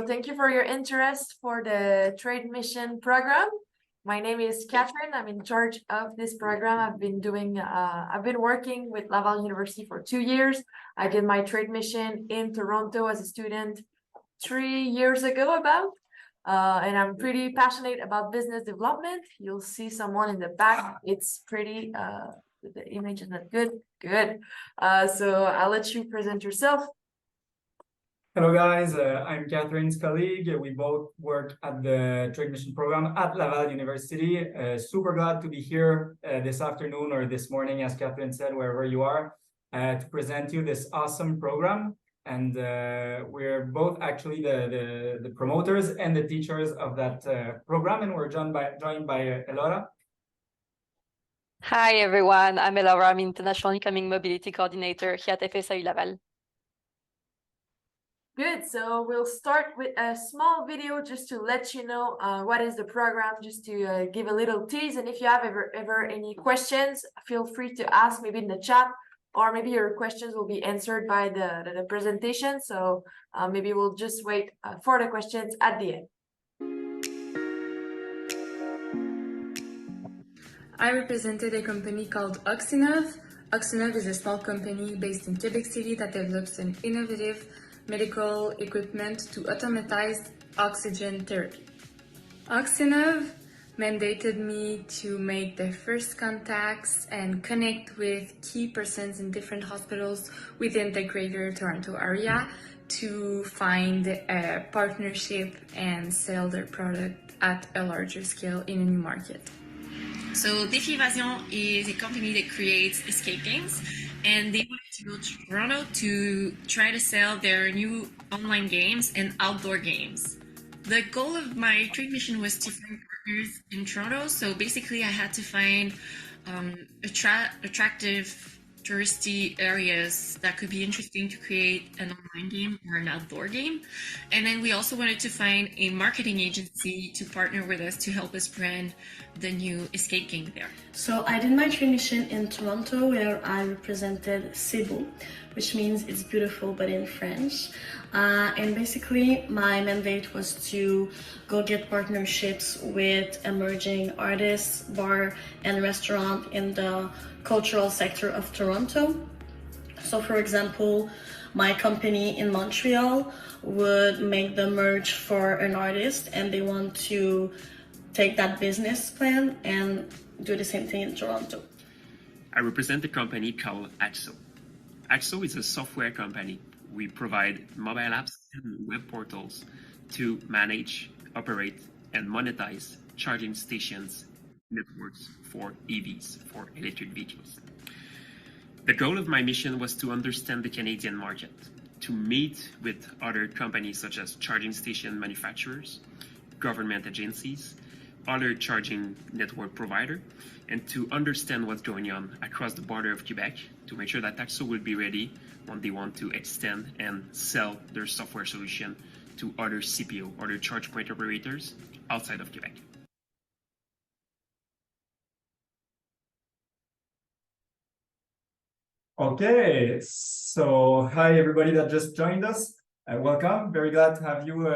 thank you for your interest for the trade mission program. My name is Catherine. I'm in charge of this program. I've been working with Laval University for 2 years. I did my trade mission in Toronto as a student 3 years ago and I'm pretty passionate about business development. You'll see someone in the back. It's pretty, the image is not good. Good. So I'll let you present yourself. Hello guys, I'm Catherine's colleague. We both work at the trade mission program at Laval University. Super glad to be here this afternoon or this morning, as Catherine said, wherever you are, to present you this awesome program. And we're both actually the promoters and the teachers of that program, and we're joined by Elora. Hi everyone, I'm Elora. I'm International Incoming Mobility Coordinator here at FSAU Laval. Good, so we'll start with a small video just to let you know what is the program, just to give a little tease. And if you have ever any questions, feel free to ask maybe in the chat, or maybe your questions will be answered by the presentation. So maybe we'll just wait for the questions at the end. I represented a company called Oxinov. Oxinov is a small company based in Quebec City that develops an innovative medical equipment to automatize oxygen therapy. Oxinov mandated me to make the first contacts and connect with key persons in different hospitals within the Greater Toronto area to find a partnership and sell their product at a larger scale in a new market. So Défi Evasion is a company that creates escape games, and they wanted to go to Toronto to try to sell their new online games and outdoor games. The goal of my trade mission was to find partners in Toronto, so basically I had to find attractive touristy areas that could be interesting to create an online game or an outdoor game. And then we also wanted to find a marketing agency to partner with us to help us brand the new escape game there. So I did my trade mission in Toronto, where I represented Cebu, which means it's beautiful but in French. And basically my mandate was to go get partnerships with emerging artists, bar and restaurant in the cultural sector of Toronto. So for example, my company in Montreal would make the merch for an artist, and they want to take that business plan and do the same thing in Toronto. I represent a company called AXO. AXO is a software company. We provide mobile apps and web portals to manage, operate, and monetize charging stations networks for EVs, for electric vehicles. The goal of my mission was to understand the Canadian market, to meet with other companies such as charging station manufacturers, government agencies, other charging network provider, and to understand what's going on across the border of Quebec to make sure that AXO will be ready when they want to extend and sell their software solution to other CPO, other charge point operators outside of Quebec. Okay, so hi everybody that just joined us. Welcome, very glad to have you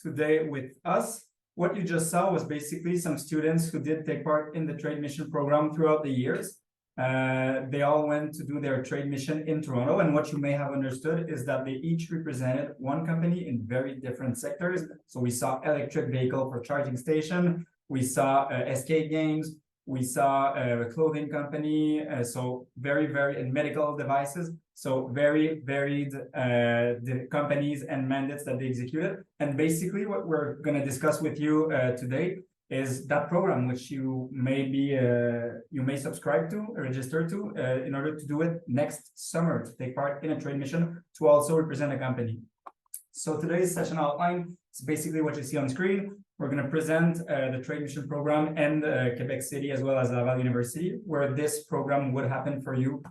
today with us. What you just saw was basically some students who did take part in the trade mission program throughout the years. They all went to do their trade mission in Toronto, and what you may have understood is that they each represented one company in very different sectors. So we saw electric vehicle for charging station, we saw escape games, we saw a clothing company, so and medical devices. So very varied the companies and mandates that they executed. And basically what we're going to discuss with you today is that program, which you may subscribe to, register to, in order to do it next summer, to take part in a trade mission, to also represent a company. So today's session outline is basically what you see on screen. We're going to present the trade mission program and Quebec City as well as Laval University, where this program would happen for you,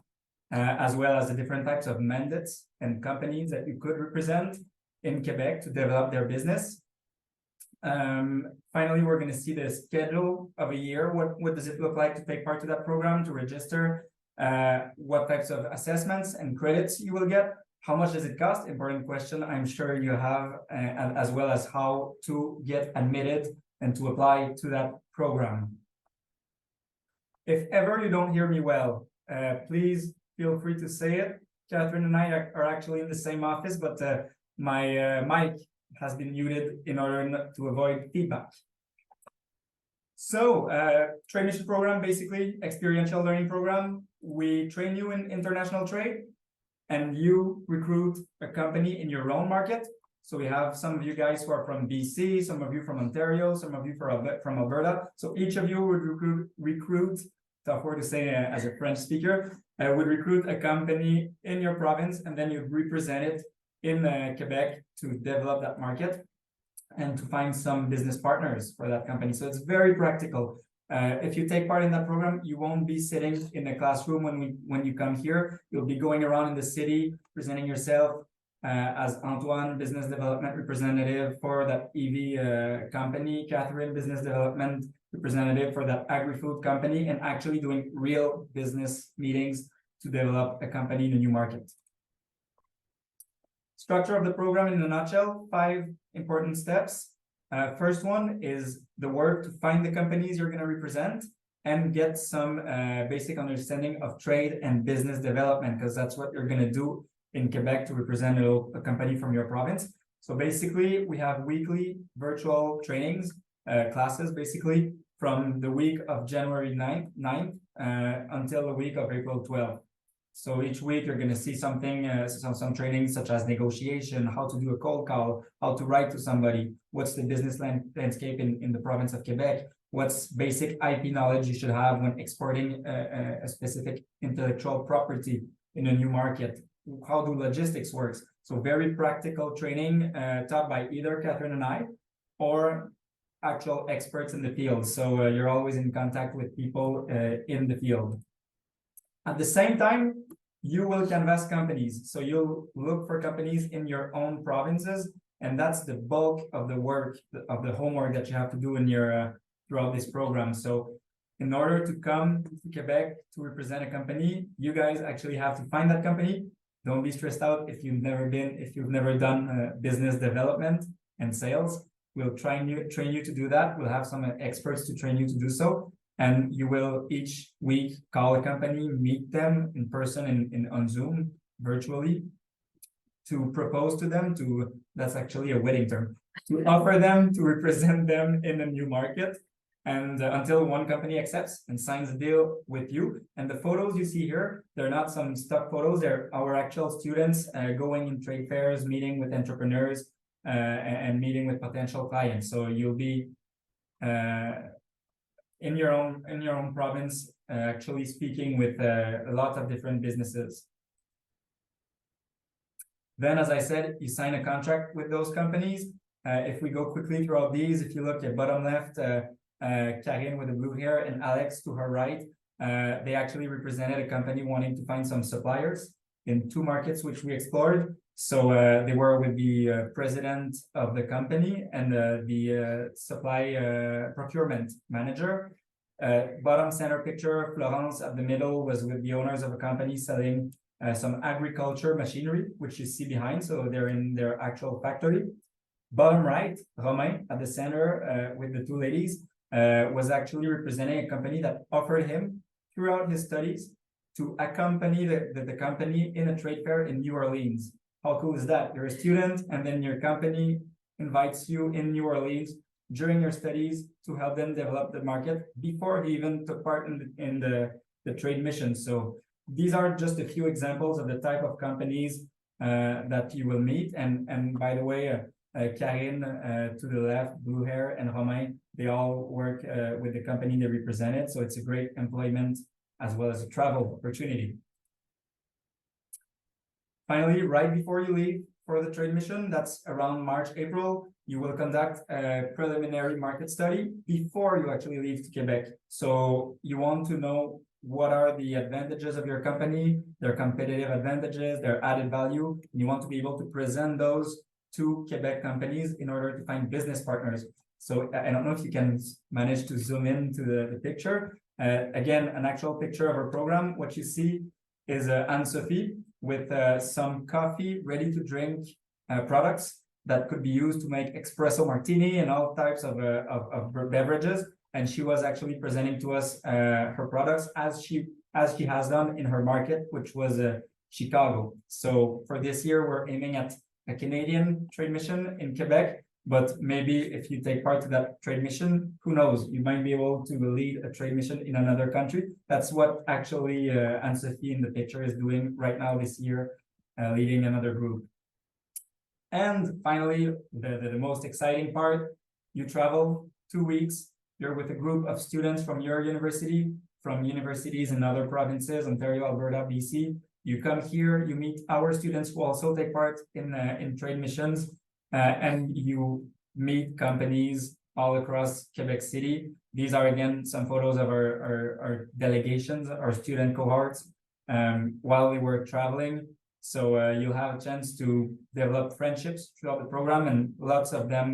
as well as the different types of mandates and companies that you could represent in Quebec to develop their business. Finally, we're going to see the schedule of a year. What does it look like to take part to that program, to register, what types of assessments and credits you will get, How much does it cost? Important question. I'm sure you have, as well as how to get admitted and to apply to that program. If ever you don't hear me well, please feel free to say it. Catherine and I are actually in the same office, but my mic has been muted in order to avoid feedback. So, trade mission program, basically experiential learning program. We train you in international trade, and you recruit a company in your own market. So we have some of you guys who are from BC, some of you from Ontario, some of you from Alberta. So each of you would recruit, tough word to say as a French speaker, would recruit a company in your province, and then you'd represent it in Quebec to develop that market and to find some business partners for that company. So it's very practical. If you take part in that program, you won't be sitting in a classroom when you come here. You'll be going around in the city, presenting yourself as Antoine, business development representative for that EV company, Catherine, business development representative for that agri-food company, and actually doing real business meetings to develop a company in a new market. Structure of the program in a nutshell, 5 important steps. First one is the work to find the companies you're going to represent and get some basic understanding of trade and business development, because that's what you're going to do in Quebec to represent a company from your province. So basically, we have weekly virtual trainings, classes, basically, from the week of January 9th until the week of April 12th. So each week you're going to see something, some training such as negotiation, how to do a cold call, how to write to somebody, what's the business landscape in the province of Quebec, what's basic IP knowledge you should have when exporting a specific intellectual property in a new market, how do logistics works. So very practical training taught by either Catherine and I or actual experts in the field. So you're always in contact with people in the field. At the same time, you will canvass companies. So you'll look for companies in your own provinces, and that's the bulk of the work, of the homework that you have to do in your throughout this program. So in order to come to Quebec to represent a company, you guys actually have to find that company. Don't be stressed out if you've never done business development and sales. We'll train you to do that. We'll have some experts to train you to do so. And you will each week call a company, meet them in person and on Zoom virtually to propose to them that's actually a wedding term, to offer them to represent them in a new market. And until one company accepts and signs a deal with you. And the photos you see here, they're not some stock photos. They're our actual students going in trade fairs, meeting with entrepreneurs and meeting with potential clients. So you'll be in your own province, actually speaking with a lot of different businesses. Then, as I said, you sign a contract with those companies. If we go quickly throughout these, if you look at bottom left, Karine with the blue hair and Alex to her right, they actually represented a company wanting to find some suppliers in 2 markets which we explored. So they were with the president of the company and the supply procurement manager. Bottom center picture, Florence at the middle was with the owners of a company selling some agriculture machinery, which you see behind. So they're in their actual factory. Bottom right, Romain at the center with the 2 ladies was actually representing a company that offered him throughout his studies to accompany the company in a trade fair in New Orleans. How cool is that? You're a student, and then your company invites you in New Orleans during your studies to help them develop the market before he even took part in the trade mission. So these are just a few examples of the type of companies that you will meet. And by the way, Karine to the left, blue hair, and Romain, they all work with the company they represented. So it's a great employment as well as a travel opportunity. Finally, right before you leave for the trade mission, that's around March, April, you will conduct a preliminary market study before you actually leave to Quebec. So you want to know what are the advantages of your company, their competitive advantages, their added value. And you want to be able to present those to Quebec companies in order to find business partners. So I don't know if you can manage to zoom into the picture. Again, an actual picture of our program. What you see is Anne-Sophie. with some coffee, ready to drink products that could be used to make espresso martini and all types of beverages. And she was actually presenting to us her products as she has done in her market, which was Chicago. So for this year, we're aiming at a Canadian trade mission in Quebec. But maybe if you take part to that trade mission, who knows, you might be able to lead a trade mission in another country. That's what actually Anne-Sophie in the picture is doing right now this year, leading another group. And finally, the most exciting part, you travel 2 weeks, you're with a group of students from your university, from universities in other provinces, Ontario, Alberta, BC. You come here, you meet our students who also take part in trade missions, and you meet companies all across Quebec City. These are, again, some photos of our delegations, our student cohorts, while we were traveling. So you'll have a chance to develop friendships throughout the program, and lots of them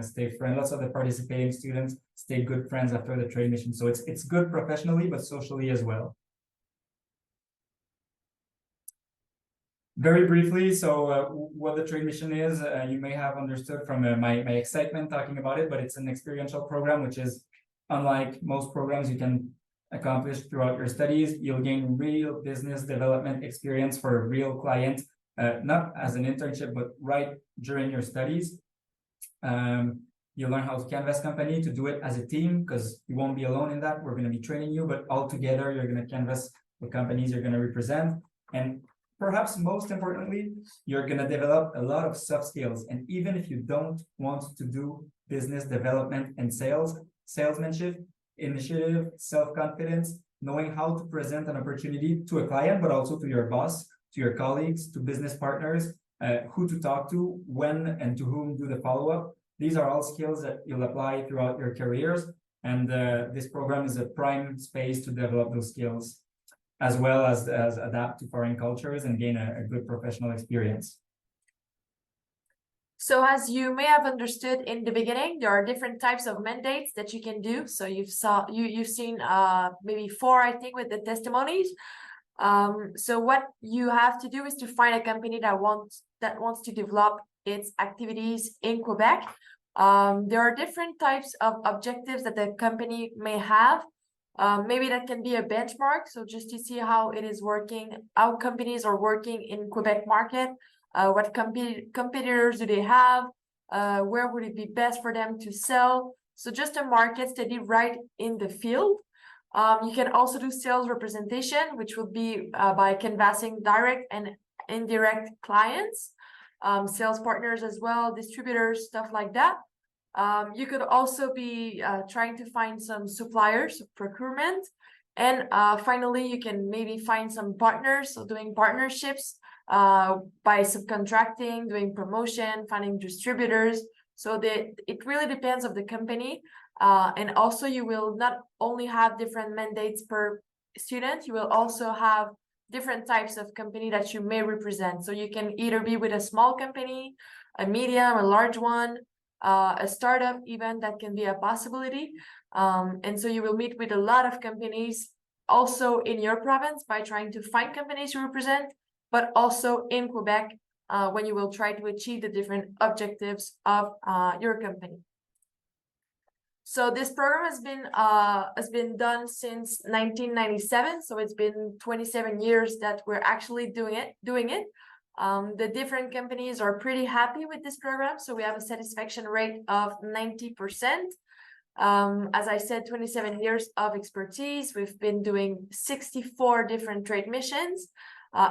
stay friends. Lots of the participating students stay good friends after the trade mission. So it's good professionally, but socially as well. Very briefly, so what the trade mission is, you may have understood from my excitement talking about it, but it's an experiential program, which is unlike most programs you can accomplish throughout your studies. You'll gain real business development experience for a real client, not as an internship, but right during your studies. You'll learn how to canvas company, to do it as a team, because you won't be alone in that. We're going to be training you, but all together, you're going to canvas the companies you're going to represent. And perhaps most importantly, you're going to develop a lot of soft skills. And even if you don't want to do business development and salesmanship, initiative, self-confidence, knowing how to present an opportunity to a client, but also to your boss, to your colleagues, to business partners, who to talk to, when, and to whom do the follow-up. These are all skills that you'll apply throughout your careers. And this program is a prime space to develop those skills, as well as adapt to foreign cultures and gain a good professional experience. So as you may have understood in the beginning, there are different types of mandates that you can do. So you've seen maybe 4, I think, with the testimonies. So what you have to do is to find a company that wants to develop its activities in Quebec. There are different types of objectives that the company may have. Maybe that can be a benchmark, so just to see how it is working, how companies are working in Quebec market, what competitors do they have, where would it be best for them to sell. So just a market study right in the field. You can also do sales representation, which would be by canvassing direct and indirect clients, sales partners as well, distributors, stuff like that. You could also be trying to find some suppliers, procurement, and finally, you can maybe find some partners, so doing partnerships by subcontracting, doing promotion, finding distributors. So it really depends on the company. And also, you will not only have different mandates per student, you will also have different types of company that you may represent. So you can either be with a small company, a medium, a large one, a startup even, that can be a possibility. And so you will meet with a lot of companies also in your province by trying to find companies you represent, but also in Quebec when you will try to achieve the different objectives of your company. So this program has been done since 1997. So it's been 27 years that we're actually doing it. The different companies are pretty happy with this program. So we have a satisfaction rate of 90%. As I said, 27 years of expertise. We've been doing 64 different trade missions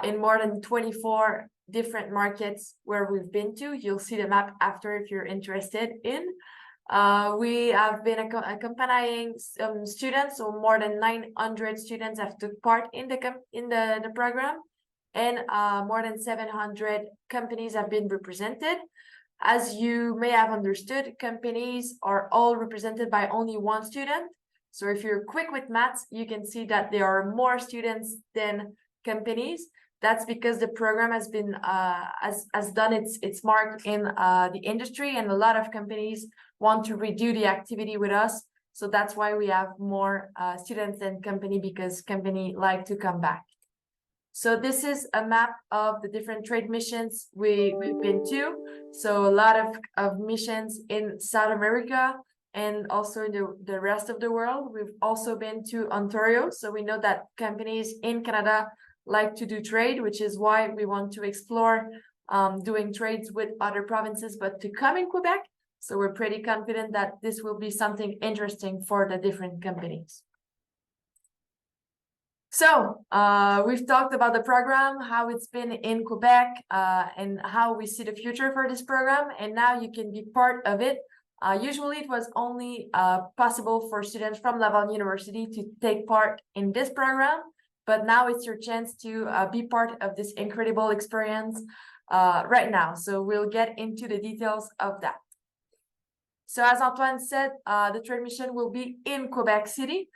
in more than 24 different markets where we've been to. You'll see the map after if you're interested in. We have been accompanying students, so more than 900 students have took part in the program, and more than 700 companies have been represented. As you may have understood, companies are all represented by only one student. So if you're quick with maths, you can see that there are more students than companies. That's because the program has been has done its mark in the industry, and a lot of companies want to redo the activity with us. So that's why we have more students than company, because company like to come back. So this is a map of the different trade missions we've been to. So a lot of missions in South America and also in the rest of the world. We've also been to Ontario. So we know that companies in Canada like to do trade, which is why we want to explore doing trades with other provinces, but to come in Quebec. So we're pretty confident that this will be something interesting for the different companies. So we've talked about the program, how it's been in Quebec, and how we see the future for this program. And now you can be part of it. Usually it was only possible for students from Laval University to take part in this program, but now it's your chance to be part of this incredible experience right now. So we'll get into the details of that. So as Antoine said, the trade mission will be in Quebec City.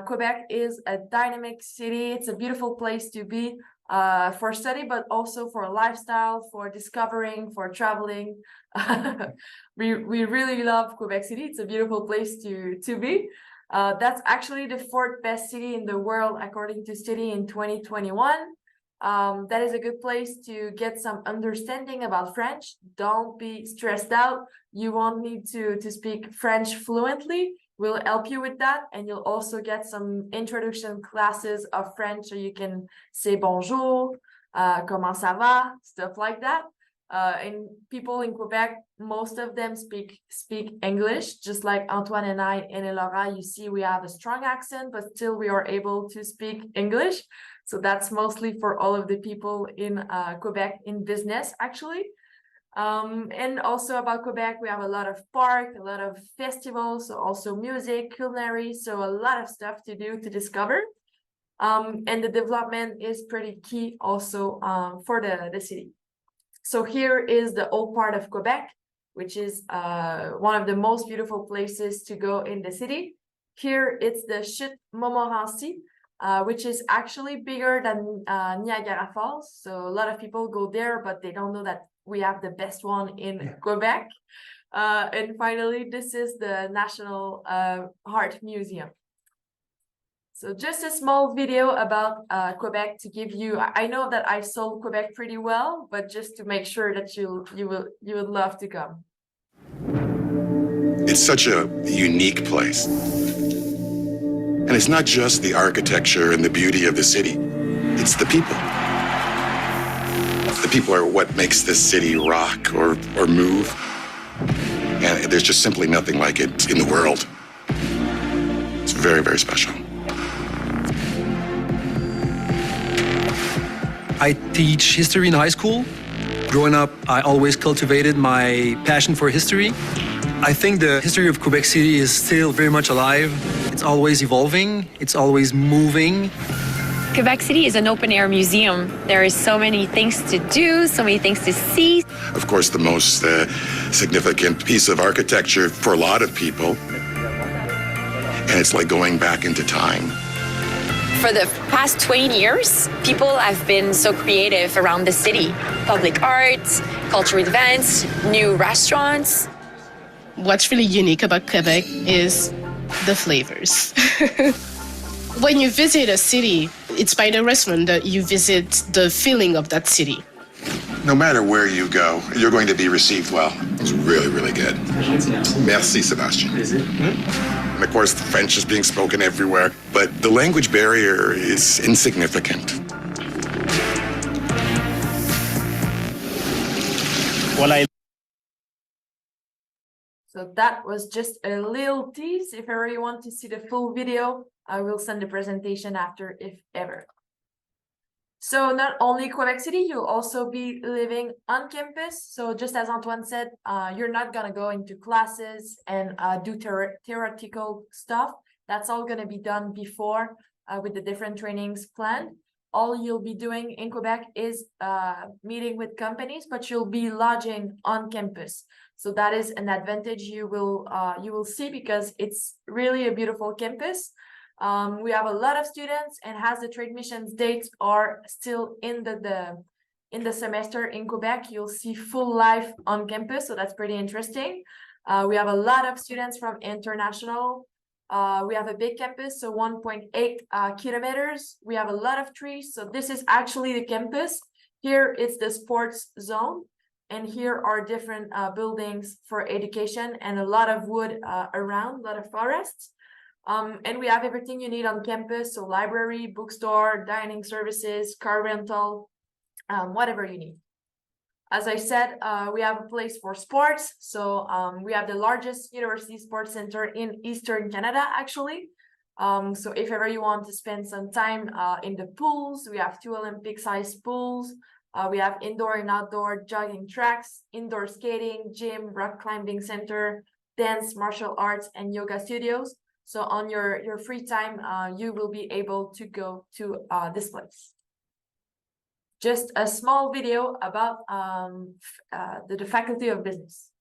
Quebec is a dynamic city. It's a beautiful place to be for study, but also for lifestyle, for discovering, for traveling. We really love Quebec City. It's a beautiful place to be. That's actually the 4th best city in the world, according to study in 2021. That is a good place to get some understanding about French. Don't be stressed out. You won't need to speak French fluently. We'll help you with that, and you'll also get some introduction classes of French, so you can say bonjour, comment ça va, stuff like that. And people in Quebec, most of them speak English, just like Antoine and I and Laura. You see, we have a strong accent, but still we are able to speak English. So that's mostly for all of the people in Quebec in business, actually. And also about Quebec, we have a lot of park, a lot of festivals, so also music, culinary, so a lot of stuff to do, to discover. And the development is pretty key also for the city. So here is the old part of Quebec, which is one of the most beautiful places to go in the city. Here it's the Chute Montmorency, which is actually bigger than Niagara Falls. So a lot of people go there, but they don't know that we have the best one in Quebec. And finally, this is the National Art Museum. So just a small video about Quebec to give you, I know that I sold Quebec pretty well, but just to make sure that you would love to come. It's such a unique place. And it's not just the architecture and the beauty of the city, it's the people. The people are what makes this city rock or move. And there's just simply nothing like it in the world. It's very, very special. I teach history in high school. Growing up, I always cultivated my passion for history. I think the history of Quebec City is still very much alive. It's always evolving, it's always moving. Quebec City is an open-air museum. There is so many things to do, so many things to see. Of course, the most significant piece of architecture for a lot of people. And it's like going back into time. For the past 20 years, people have been so creative around the city. Public art, cultural events, new restaurants. What's really unique about Quebec is the flavors. When you visit a city, it's by the restaurant that you visit the feeling of that city. No matter where you go, you're going to be received well. It's really, really good. Merci, Sebastian. And of course, the French is being spoken everywhere, but the language barrier is insignificant. So that was just a little tease. If ever you want to see the full video, I will send the presentation after, if ever. So not only Quebec City, you'll also be living on campus. So just as Antoine said, you're not gonna go into classes and do theoretical stuff. That's all gonna be done before with the different trainings planned. All you'll be doing in Quebec is meeting with companies, but you'll be lodging on campus. So that is an advantage you will see, because it's really a beautiful campus. We have a lot of students, and as the trade missions dates are still in the semester in Quebec, you'll see full life on campus. So that's pretty interesting. We have a lot of students from international We have a big campus, so 1.8 kilometers. We have a lot of trees. So this is actually the campus. Here it's the sports zone. And here are different buildings for education and a lot of wood around, a lot of forests. And we have everything you need on campus. So library, bookstore, dining services, car rental, whatever you need. As I said, we have a place for sports. So we have the largest university sports center in Eastern Canada, actually. So if ever you want to spend some time in the pools, we have 2 Olympic-sized pools. We have indoor and outdoor jogging tracks, indoor skating, gym, rock climbing center, dance, martial arts, and yoga studios. So on your free time, you will be able to go to this place. Just a small video about the Faculty of Business.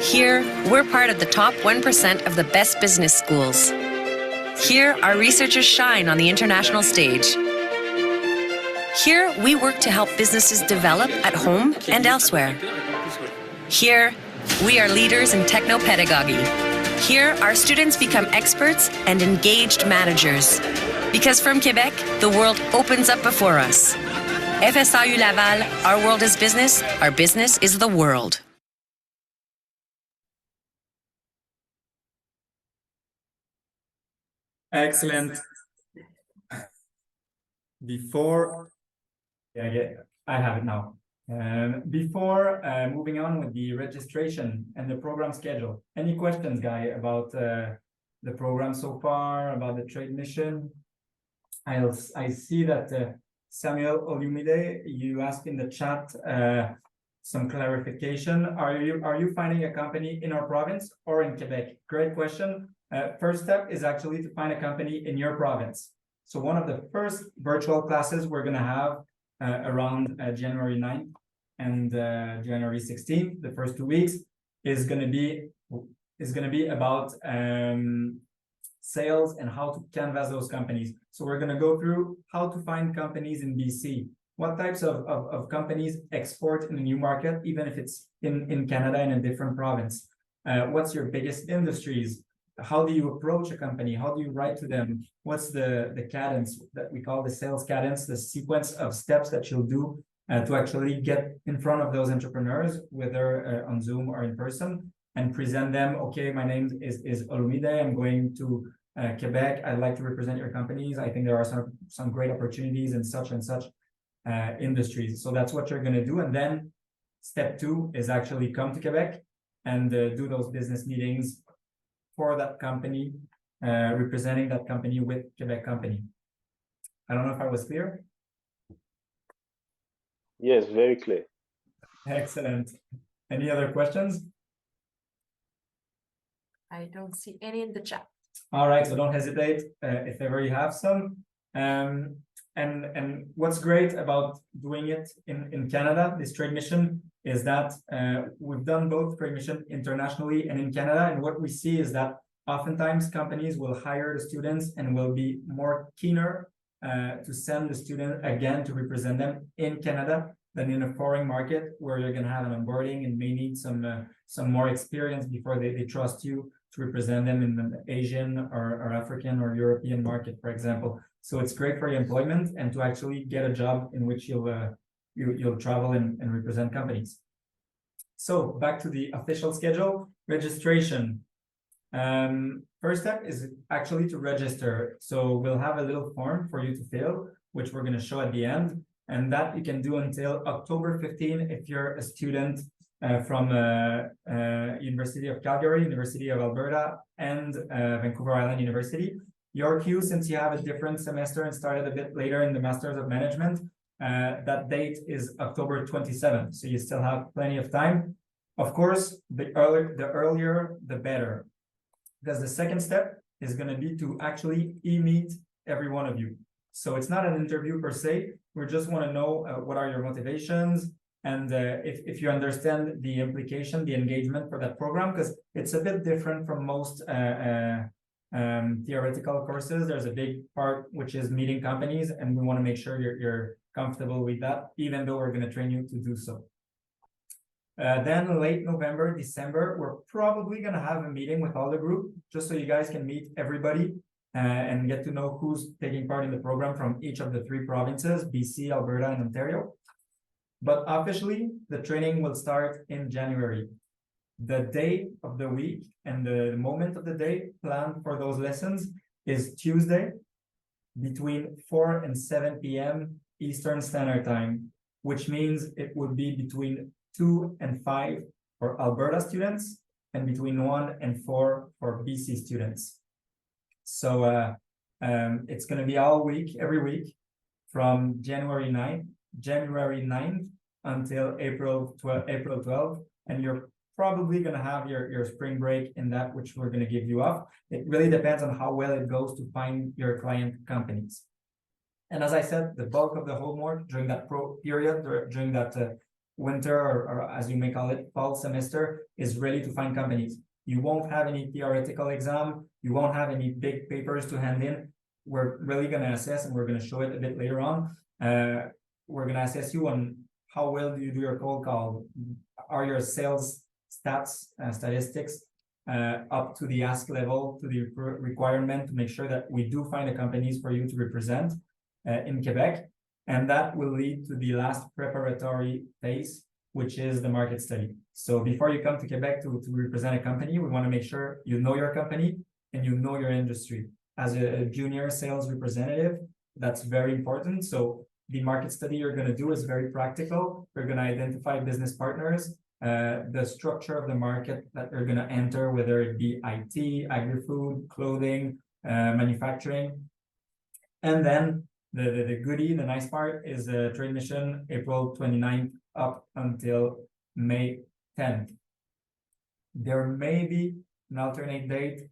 Here, we're part of the top 1% of the best business schools. Here, our researchers shine on the international stage. Here, we work to help businesses develop at home and elsewhere. Here, we are leaders in technopedagogy. Here, our students become experts and engaged managers. Because from Quebec, the world opens up before us. FSAU Laval, our world is business, our business is the world. Excellent. I have it now. Before moving on with the registration and the program schedule, any questions, Guy, about the program so far, about the trade mission? I see that Samuel Olumide, you asked in the chat some clarification. Are you finding a company in our province or in Quebec? Great question. First step is actually to find a company in your province. So one of the first virtual classes we're going to have around January 9th and January 16th, the first 2 weeks, is going to be about sales and how to canvas those companies. So we're going to go through how to find companies in BC, what types of companies export in a new market, even if it's in Canada in a different province. What's your biggest industries? How do you approach a company? How do you write to them? What's the cadence that we call the sales cadence, the sequence of steps that you'll do to actually get in front of those entrepreneurs, whether on Zoom or in person, and present them, okay, my name is Olumide, I'm going to Quebec, I'd like to represent your companies. I think there are some great opportunities in such and such industries. So that's what you're going to do. And then step 2 is actually come to Quebec and do those business meetings for that company, representing that company with Quebec company. I don't know if I was clear. Yes, very clear. Excellent. Any other questions? I don't see any in the chat. All right, so don't hesitate if ever you have some. And what's great about doing it in Canada, this trade mission, is that we've done both trade mission internationally and in Canada. And what we see is that oftentimes companies will hire the students and will be more keener to send the student again to represent them in Canada than in a foreign market where you're going to have an onboarding and may need some more experience before they trust you to represent them in an Asian or African or European market, for example. So it's great for your employment and to actually get a job in which you'll travel and represent companies. So back to the official schedule, registration. First step is actually to register. So we'll have a little form for you to fill, which we're going to show at the end. And that you can do until October 15 if you're a student from University of Calgary, University of Alberta, and Vancouver Island University. Your queue, since you have a different semester and started a bit later in the Masters of Management, that date is October 27th. So you still have plenty of time. Of course, the earlier, the better. Because the second step is going to be to actually e-meet every one of you. So it's not an interview per se. We just want to know what are your motivations and if you understand the implication, the engagement for that program, because it's a bit different from most theoretical courses. There's a big part which is meeting companies, and we want to make sure you're comfortable with that, even though we're going to train you to do so. Then late November, December, we're probably gonna have a meeting with all the group, just so you guys can meet everybody and get to know who's taking part in the program from each of the 3 provinces, BC, Alberta, and Ontario. But officially, the training will start in January. The day of the week and the moment of the day planned for those lessons is Tuesday between 4 and 7 p.m. Eastern Standard Time, which means it would be between 2 and 5 for Alberta students and between 1 and 4 for BC students. So it's going to be all week, every week, from January 9th until April 12th, and you're probably going to have your spring break in that, which we're going to give you off. It really depends on how well it goes to find your client companies. And as I said, the bulk of the homework during that period, during that winter, or as you may call it, fall semester, is really to find companies. You won't have any theoretical exam. You won't have any big papers to hand in. We're really going to assess, and we're going to show it a bit later on. We're going to assess you on how well do you do your cold call. Are your sales statistics up to the ask level, to the requirement, to make sure that we do find the companies for you to represent in Quebec. And that will lead to the last preparatory phase, which is the market study. So before you come to Quebec to represent a company, we want to make sure you know your company and you know your industry. As a junior sales representative, that's very important. So the market study you're going to do is very practical. We're going to identify business partners, the structure of the market that you're going to enter, whether it be IT, agri-food, clothing, manufacturing. And then the goodie, the nice part, is the trade mission, April 29th up until May 10th. There may be an alternate date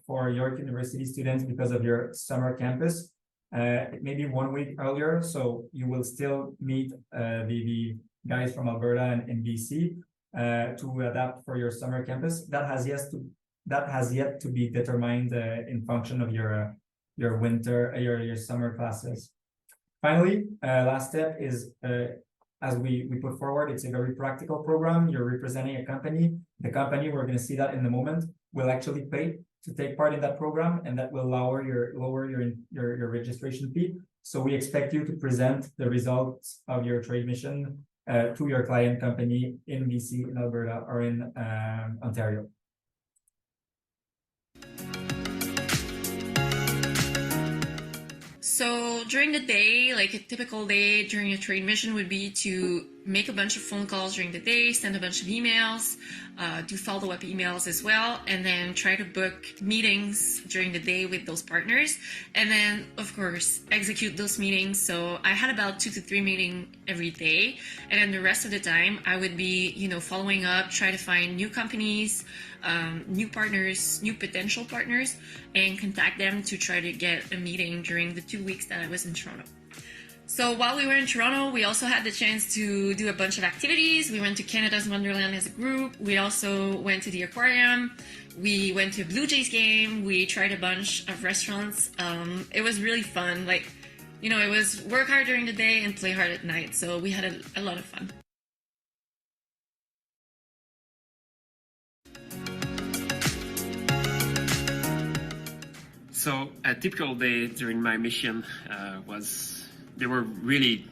for York University students because of your summer campus. It may be 1 week earlier, so you will still meet the guys from Alberta and BC to adapt for your summer campus. That has yet to be determined in function of your winter, your summer classes. Finally, last step is as we put forward, it's a very practical program. You're representing a company. The company, we're going to see that in a moment, will actually pay to take part in that program, and that will lower your registration fee. So we expect you to present the results of your trade mission to your client company in BC, in Alberta, or in Ontario. So during the day, like a typical day during a trade mission would be to make a bunch of phone calls during the day, send a bunch of emails, do follow-up emails as well, and then try to book meetings during the day with those partners, and then of course execute those meetings. So I had about 2 to 3 meetings every day, and then the rest of the time I would be, following up, try to find new companies, new partners, new potential partners, and contact them to try to get a meeting during the 2 weeks that I was in Toronto. So while we were in Toronto, we also had the chance to do a bunch of activities. We went to Canada's Wonderland as a group. We also went to the aquarium. We went to a Blue Jays game. We tried a bunch of restaurants. It was really fun. It was work hard during the day and play hard at night. So we had a lot of fun. So a typical day during my mission they were really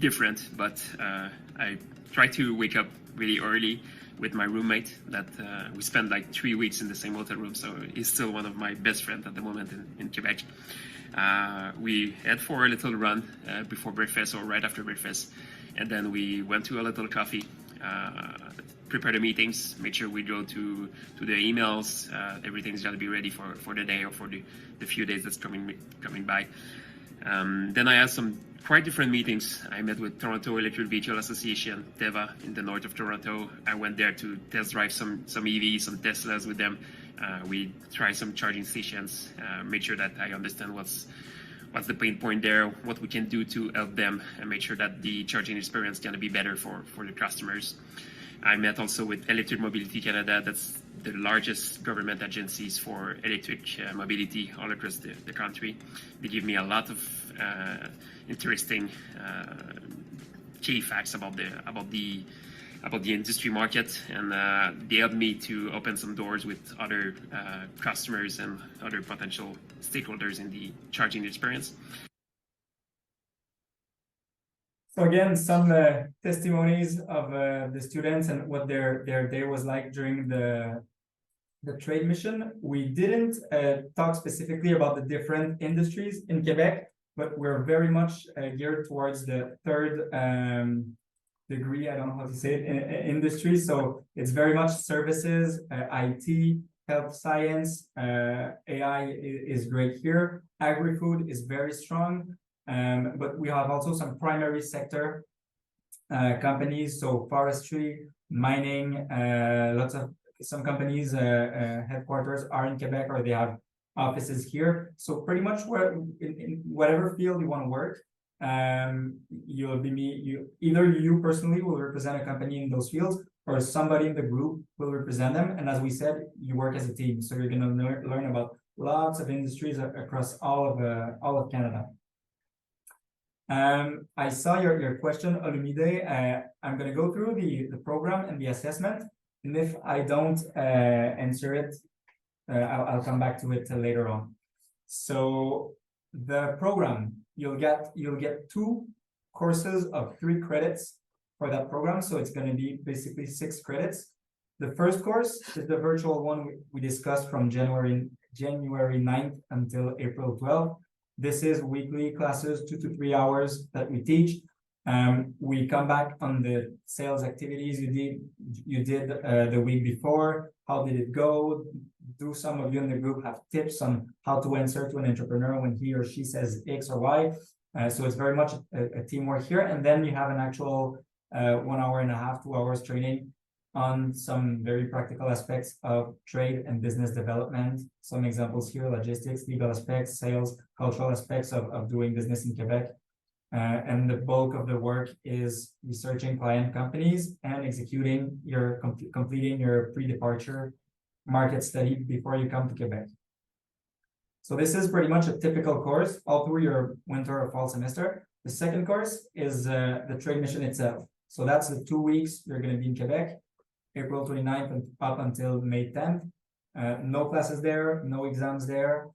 different, but I tried to wake up really early with my roommate that we spent like 3 weeks in the same hotel room, so he's still one of my best friends at the moment in Quebec. We had for a little run before breakfast or right after breakfast, and then we went to a little coffee, prepare the meetings, make sure we go to the emails, everything's got to be ready for the day or for the few days that's coming by. Then I had some quite different meetings. I met with Toronto Electric Vehicle Association, TEVA, in the north of Toronto. I went there to test drive some EVs, some Teslas with them. We tried some charging stations, make sure that I understand what's the pain point there, what we can do to help them, and make sure that the charging experience is going to be better for the customers. I met also with Electric Mobility Canada. That's the largest government agencies for electric mobility all across the country. They give me a lot of interesting key facts about about the industry market, and they helped me to open some doors with other customers and other potential stakeholders in the charging experience. So again, some testimonies of the students and what their day was like during the trade mission. We didn't talk specifically about the different industries in Quebec, but we're very much geared towards the third degree, I don't know how to say it, industry. So it's very much services, IT, health science, AI is great here. Agri-food is very strong. But we have also some primary sector companies, so forestry, mining, lots of some companies headquarters are in Quebec or they have offices here. So pretty much where in whatever field you want to work, you'll be either you personally will represent a company in those fields or somebody in the group will represent them. And as we said, you work as a team, so you're going to learn about lots of industries across all of Canada. I saw your question, Olumide. I'm going to go through the program and the assessment, and if I don't answer it, I'll come back to it later on. So the program, you'll get 2 courses of 3 credits for that program. So it's going to be basically 6 credits. The first course is the virtual one we discussed from January 9th until April 12th. This is weekly classes, 2 to 3 hours that we teach. We come back on the sales activities you did the week before. How did it go? Do some of you in the group have tips on how to answer to an entrepreneur when he or she says X or Y? So it's very much a teamwork here. And then you have an actual 1 hour and a half, 2 hours training on some very practical aspects of trade and business development. Some examples here: logistics, legal aspects, sales, cultural aspects of doing business in Quebec. And the bulk of the work is researching client companies and executing completing your pre-departure market study before you come to Quebec. So this is pretty much a typical course all through your winter or fall semester. The second course is the trade mission itself. So that's the 2 weeks you're going to be in Quebec, April 29th and up until May 10th. No classes there, no exams there.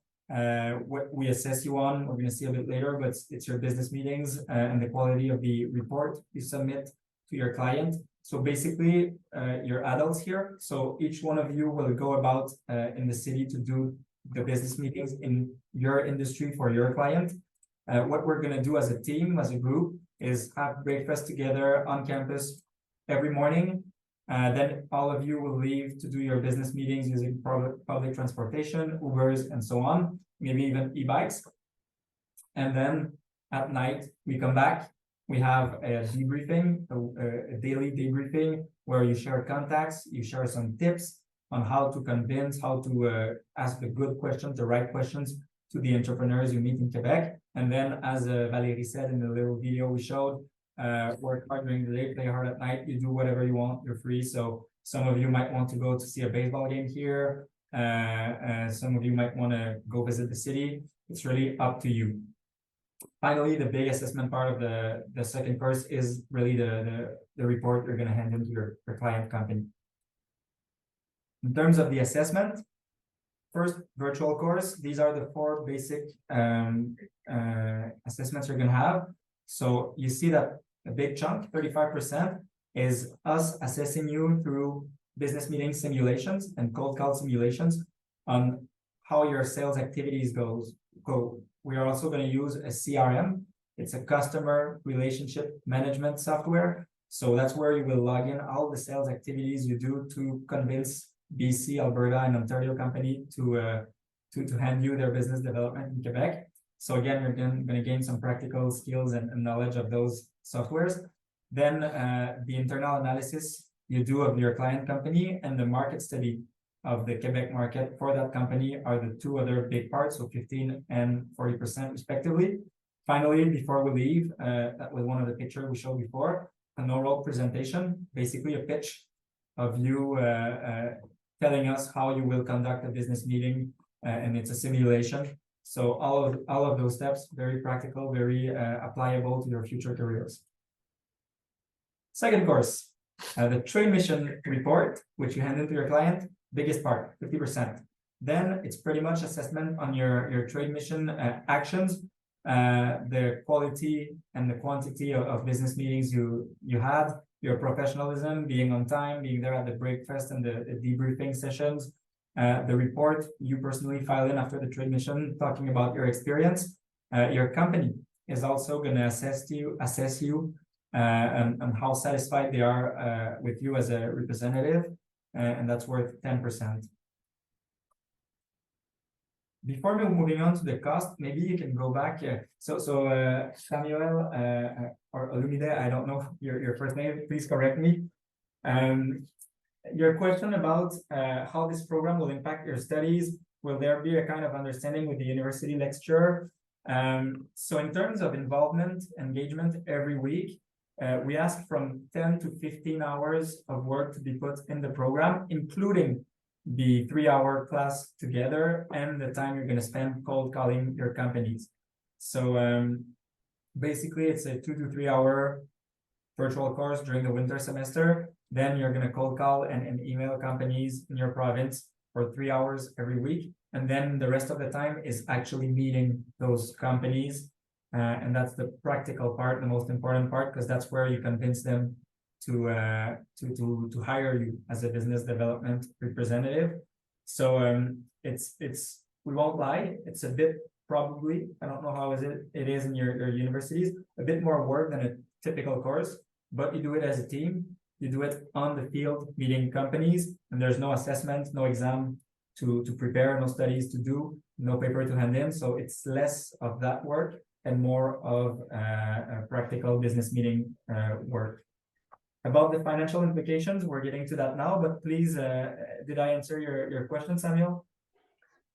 What we assess you on, we're going to see a bit later, but it's your business meetings and the quality of the report you submit to your client. So basically, you're adults here. So each one of you will go about in the city to do the business meetings in your industry for your client. What we're going to do as a team, as a group, is have breakfast together on campus every morning. Then all of you will leave to do your business meetings using public transportation, Ubers, and so on, maybe even e-bikes. And then at night, we come back. We have a debriefing, a daily debriefing, where you share contacts, you share some tips on how to convince, how to ask the good questions, the right questions to the entrepreneurs you meet in Quebec. And then, as Valérie said in the little video we showed, work hard during the day, play hard at night. You do whatever you want. You're free. So some of you might want to go to see a baseball game here. Some of you might want to go visit the city. It's really up to you. Finally, the big assessment part of the second course is really the report you're going to hand into your client company. In terms of the assessment, first virtual course, these are the 4 basic assessments you're going to have. So you see that a big chunk, 35%, is us assessing you through business meeting simulations and cold call simulations on how your sales activities go. We are also going to use a CRM. It's a customer relationship management software. So that's where you will log in all the sales activities you do to convince BC, Alberta, and Ontario company to hand you their business development in Quebec. So again, you're going to gain some practical skills and knowledge of those softwares. Then the internal analysis you do of your client company and the market study of the Quebec market for that company are the 2 other big parts, so 15 and 40% respectively. Finally, before we leave, that was one of the pictures we showed before, an oral presentation, basically a pitch of you telling us how you will conduct a business meeting, and it's a simulation. So all of those steps, very practical, very applicable to your future careers. Second course, The trade mission report, which you hand in to your client, biggest part, 50%. Then it's pretty much assessment on your trade mission actions, the quality and the quantity of business meetings you had, your professionalism, being on time, being there at the breakfast and the debriefing sessions, the report you personally file in after the trade mission, talking about your experience. Your company is also going to assess you and how satisfied they are with you as a representative, and that's worth 10%. Before moving on to the cost, maybe you can go back. Samuel or Olumide, I don't know your first name. Please correct me. Your question about how this program will impact your studies. Will there be a kind of understanding with the university lecturer? So in terms of involvement, engagement every week, we ask from 10 to 15 hours of work to be put in the program, including the 3-hour class together and the time you're going to spend cold calling your companies. So basically it's a 2 to 3 hour virtual course during the winter semester. Then you're going to cold call and email companies in your province for 3 hours every week. And then the rest of the time is actually meeting those companies. And that's the practical part, the most important part, because that's where you convince them to hire you as a business development representative. So we won't lie, it's a bit, probably, I don't know how it is in your universities, a bit more work than a typical course, but you do it as a team, you do it on the field, meeting companies, and there's no assessment, no exam to prepare, no studies to do, no paper to hand in. So it's less of that work and more of a practical business meeting work. About the financial implications, we're getting to that now, but please, did I answer your question, Samuel?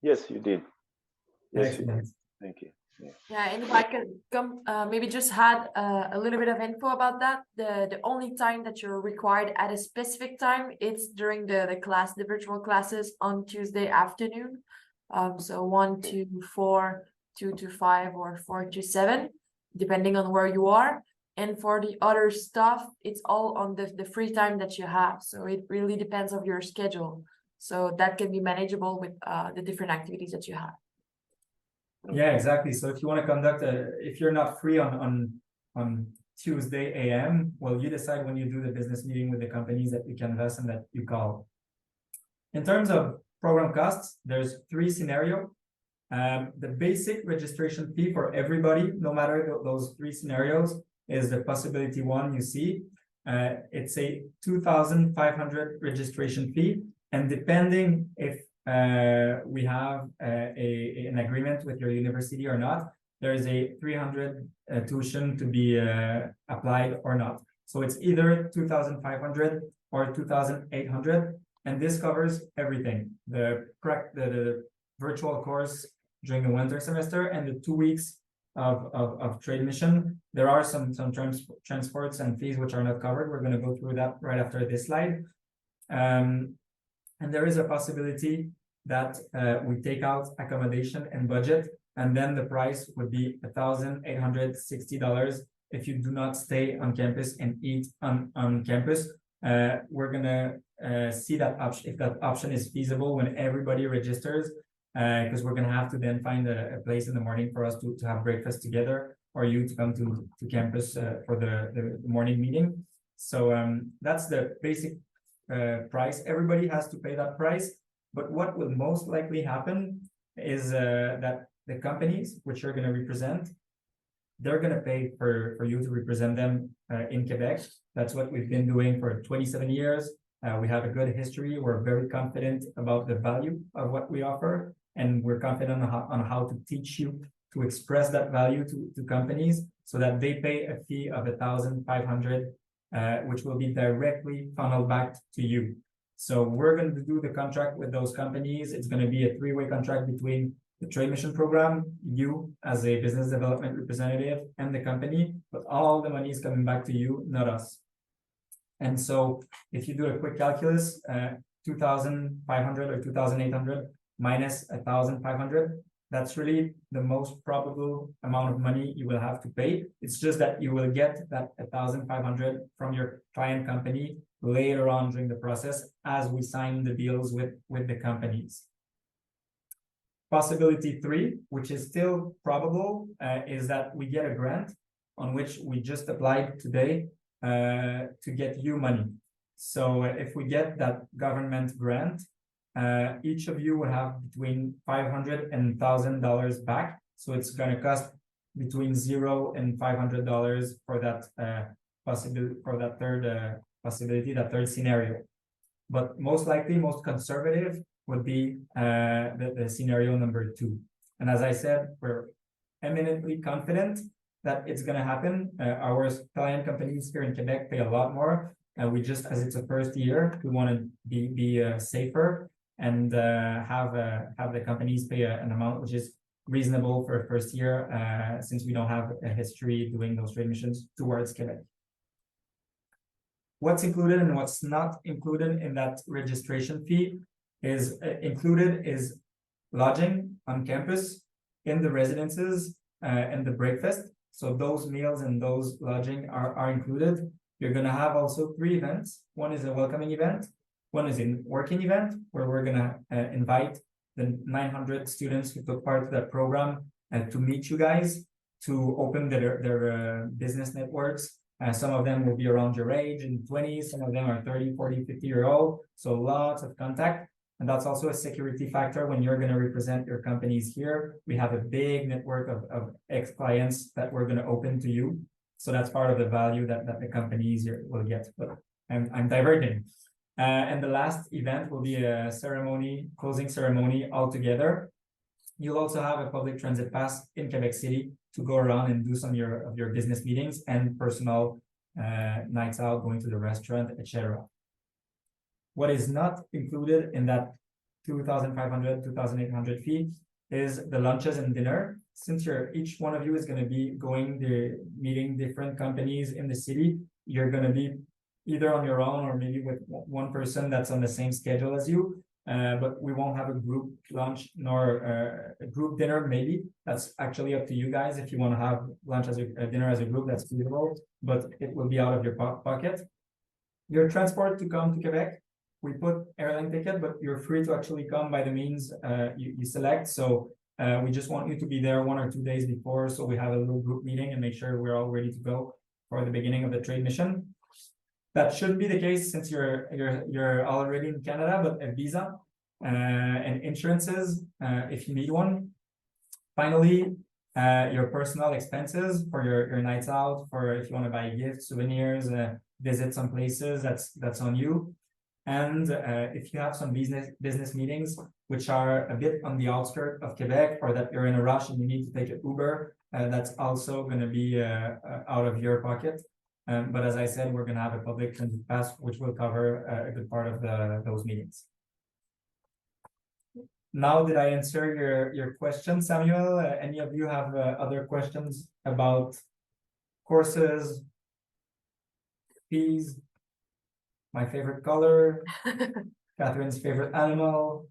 Yes, you did. Yes, Excellent. you did. Thank you. Yeah, and if I could maybe just had a little bit of info about that. The only time that you're required at a specific time, it's during the virtual classes on Tuesday afternoon. So 1 to 4, 2 to 5, or 4 to 7, depending on where you are. And for the other stuff, it's all on the free time that you have. So it really depends on your schedule. So that can be manageable with the different activities that you have. Yeah, exactly. So if you want to conduct if you're not free on Tuesday AM, well, you decide when you do the business meeting with the companies that you canvas and that you call. In terms of program costs, there's 3 scenarios. The basic registration fee for everybody, no matter those 3 scenarios, is the possibility 1 you see. It's a 2,500 registration fee, and depending if we have an agreement with your university or not, there is a 300 tuition to be applied or not. So it's either 2,500 or 2,800, and this covers everything: the virtual course during the winter semester and the 2 weeks of trade mission. There are some transports and fees which are not covered. We're going to go through that right after this slide. And there is a possibility that we take out accommodation and budget, and then the price would be $1,860 if you do not stay on campus and eat on campus. We're gonna see that option, if that option is feasible when everybody registers, because we're gonna have to then find a place in the morning for us to have breakfast together, or you to come to campus for the morning meeting. So that's the basic price. Everybody has to pay that price, but what will most likely happen is that the companies which you're going to represent, they're going to pay for you to represent them in Quebec. That's what we've been doing for 27 years. We have a good history. We're very confident about the value of what we offer, and we're confident on how to teach you to express that value to companies so that they pay a fee of $1,500, which will be directly funneled back to you. So we're going to do the contract with those companies. It's going to be a 3-way contract between the trade mission program, you as a business development representative, and the company, but all the money is coming back to you, not us. And so if you do a quick calculus, 2,500 or 2,800 minus 1,500, that's really the most probable amount of money you will have to pay. It's just that you will get that 1,500 from your client company later on during the process as we sign the deals with the companies. Possibility 3, which is still probable, is that we get a grant on which we just applied today to get you money. So if we get that government grant, each of you will have between $500 and $1,000 back. So it's going to cost between $0 and $500 for that third possibility, that third scenario. But most likely, most conservative would be the scenario number 2. And as I said, we're eminently confident that it's going to happen. Our client companies here in Quebec pay a lot more. We just, as it's a first year, we want to be safer and have the companies pay an amount which is reasonable for a first year, since we don't have a history doing those trade missions towards Quebec. What's included and what's not included in that registration fee is lodging on campus, in the residences, and the breakfast. So those meals and those lodging are included. You're going to have also 3 events. One is a welcoming event. One is a working event where we're going to invite the 900 students who took part of that program to meet you guys, to open their business networks. Some of them will be around your age, in 20s. Some of them are 30, 40, 50-year-old. So lots of contact. And that's also a security factor when you're going to represent your companies here. We have a big network of ex-clients that we're going to open to you. So that's part of the value that the companies here will get. But I'm diverting. And the last event will be a closing ceremony altogether. You'll also have a public transit pass in Quebec City to go around and do some of your business meetings and personal nights out, going to the restaurant, etc. What is not included in that 2,500, 2,800 fee is the lunches and dinner. Since each one of you is going to be meeting different companies in the city, you're going to be either on your own or maybe with one person that's on the same schedule as you. But we won't have a group lunch nor a group dinner. Maybe that's actually up to you guys. If you want to have lunch as a dinner as a group, that's feasible, but it will be out of your pocket. Your transport to come to Quebec, we put airline ticket, but you're free to actually come by the means you select. So we just want you to be there 1 or 2 days before, so we have a little group meeting and make sure we're all ready to go for the beginning of the trade mission. That shouldn't be the case since you're already in Canada, but a visa and insurances if you need one. Finally, your personal expenses for your nights out, for if you want to buy gifts, souvenirs, visit some places, that's on you. And if you have some business meetings which are a bit on the outskirts of Quebec, or that you're in a rush and you need to take an Uber, that's also going to be out of your pocket. But as I said, we're going to have a public transit pass, which will cover a good part of those meetings. Now, did I answer your question, Samuel? Any of you have other questions about courses, fees, my favorite color, Catherine's favorite animal?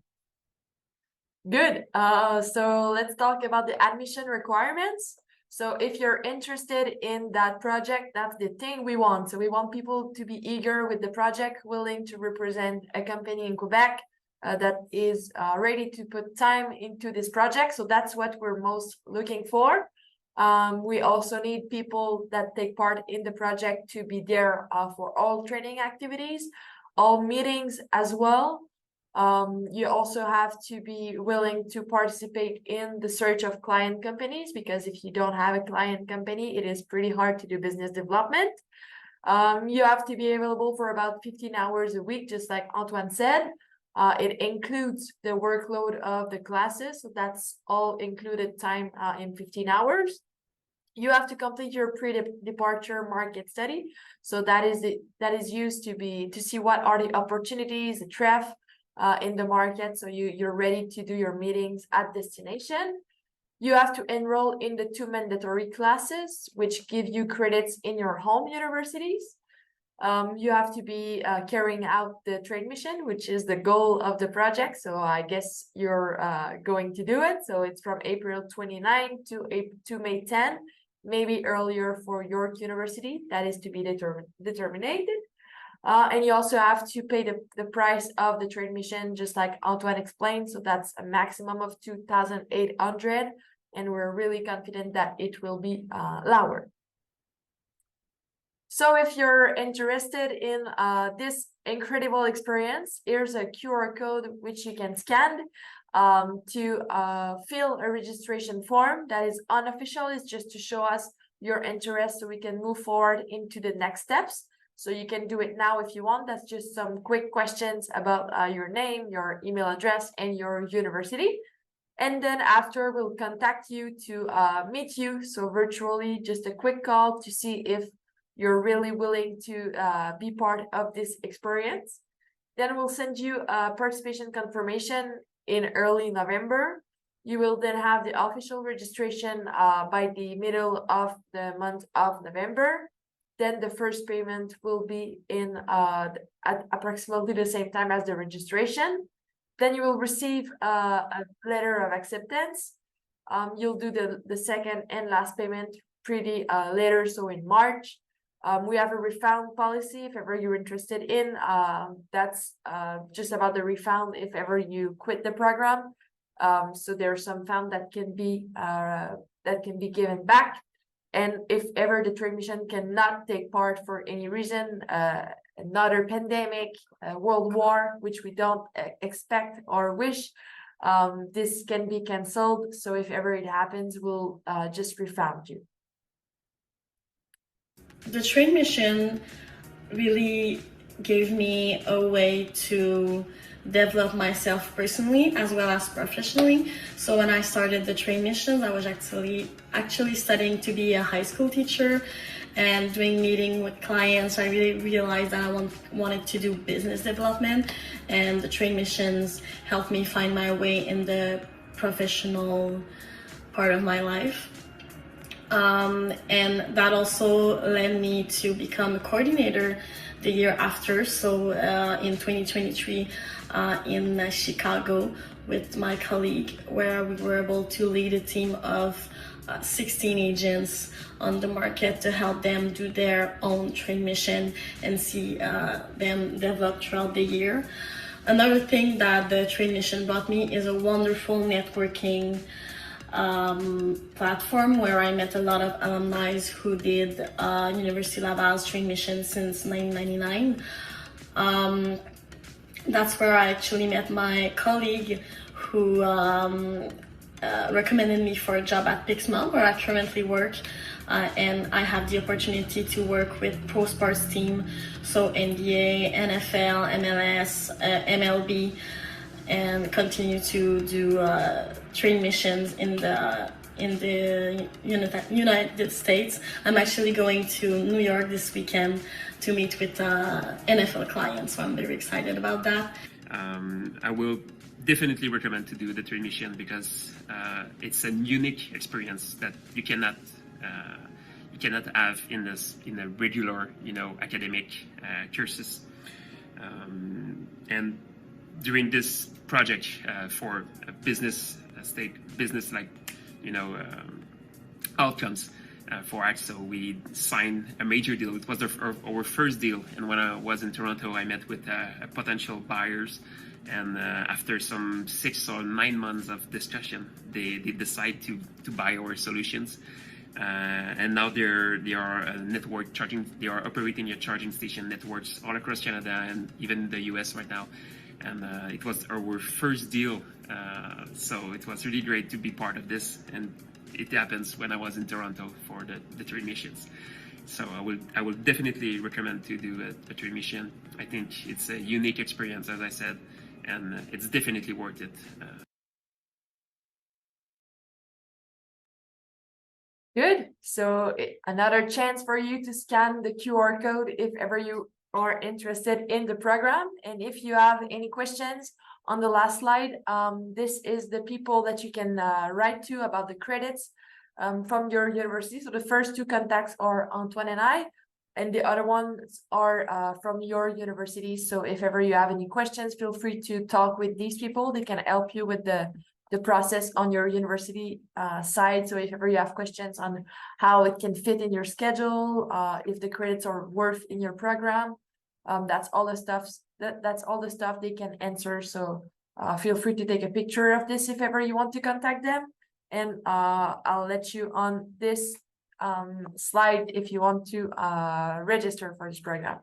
Good. So let's talk about the admission requirements. So if you're interested in that project, that's the thing we want. So we want people to be eager with the project, willing to represent a company in Quebec that is ready to put time into this project. So that's what we're most looking for. We also need people that take part in the project to be there for all training activities, all meetings as well. You also have to be willing to participate in the search of client companies, because if you don't have a client company, it is pretty hard to do business development. You have to be available for about 15 hours a week, just like Antoine said. It includes the workload of the classes, so that's all included time in 15 hours. You have to complete your pre-departure market study. So that is used to see what are the opportunities, the threat in the market. So you're ready to do your meetings at destination. You have to enroll in the 2 mandatory classes, which give you credits in your home universities. You have to be carrying out the trade mission, which is the goal of the project. So I guess you're going to do it. So it's from April 29 to May 10, maybe earlier for York University. That is to be determined. And you also have to pay the price of the trade mission, just like Antoine explained. So that's a maximum of 2,800, and we're really confident that it will be lower. So if you're interested in this incredible experience, here's a QR code which you can scan to fill a registration form that is unofficial. It's just to show us your interest so we can move forward into the next steps. So you can do it now if you want. That's just some quick questions about your name, your email address, and your university. And then after, we'll contact you to meet you. So virtually, just a quick call to see if you're really willing to be part of this experience. Then we'll send you a participation confirmation in early November. You will then have the official registration by the middle of the month of November. Then the first payment will be in at approximately the same time as the registration. Then you will receive a letter of acceptance. You'll do the second and last payment pretty later, so in March. We have a refund policy if ever you're interested in. That's just about the refund if ever you quit the program. So there's some fund that can be given back. And if ever the trade mission cannot take part for any reason, another pandemic, world war, which we don't expect or wish, this can be canceled. So if ever it happens, we'll just refund you. The trade mission really gave me a way to develop myself personally as well as professionally. So when I started the trade missions, I was actually studying to be a high school teacher, and doing meeting with clients, I really realized that I wanted to do business development, and the trade missions helped me find my way in the professional part of my life. And that also led me to become a coordinator the year after. So in 2023 in Chicago with my colleague, where we were able to lead a team of 16 agents on the market to help them do their own trade mission and see them develop throughout the year. Another thing that the trade mission brought me is a wonderful networking platform where I met a lot of alumni who did University Laval's trade mission since 1999. That's where I actually met my colleague who recommended me for a job at Pixma, where I currently work, and I have the opportunity to work with pro sports team, so NBA, NFL, MLS, MLB, and continue to do trade missions in the United States. I'm actually going to New York this weekend to meet with NFL clients, so I'm very excited about that. I will definitely recommend to do the trade mission because it's a unique experience that you cannot have in a regular academic courses and during this project for a business outcomes for AXO, we signed a major deal. It was our first deal, and when I was in Toronto, I met with potential buyers, and after some 6 or 9 months of discussion, they decide to buy our solutions. And now they are network charging. They are operating a charging station networks all across Canada and even the US right now. And it was our first deal, so it was really great to be part of this. And it happens when I was in Toronto for the trade missions. So I will definitely recommend to do a trade mission. I think it's a unique experience, as I said, and it's definitely worth it. Good. So another chance for you to scan the QR code if ever you are interested in the program. And if you have any questions on the last slide, this is the people that you can write to about the credits from your university. So the first 2 contacts are Antoine and I, and the other ones are from your university. So if ever you have any questions, feel free to talk with these people. They can help you with the process on your university side. So if ever you have questions on how it can fit in your schedule, if the credits are worth in your program, That's all the stuff that's all the stuff they can answer. So feel free to take a picture of this if ever you want to contact them. And I'll let you on this slide if you want to register for this program.